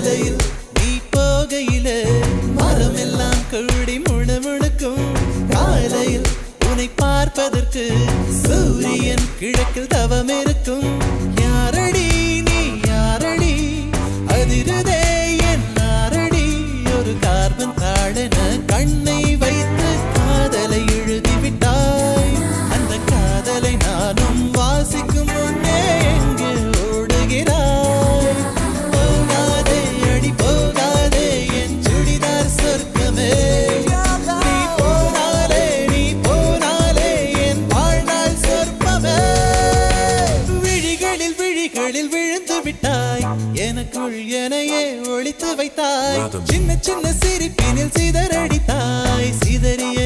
சோலையில் நீ போகையில மரமெல்லாம் கூடி முணுமுணுக்கும் காலையில் உன்னை பார்ப்பதற்கு சூரியன் கிழக்கில் தவம் இருக்கும் யாரடி நீ யாரடி அதிருதே என் நாரடி ஒரு கார்பன் தாழென கண்ணை வைத்து காதலை எழுதிவிட்டாய் அந்த காதலை நானும் வாசிக்கும் முன்னே எங்கே ஓடுகிறாய் போகாதே அடி போகாதே என் சுடிதார் சொர்க்கமே நீ போனாலே என் வாழ்நாள் சொர்ப்பமே விழிகளில் விழுந்து விட்டாய் எனக்குள் எனையே ஒளித்து வைத்தாய் சின்ன சின்ன சிரிப்பினில் சிதறடித்தாய் சிதறிய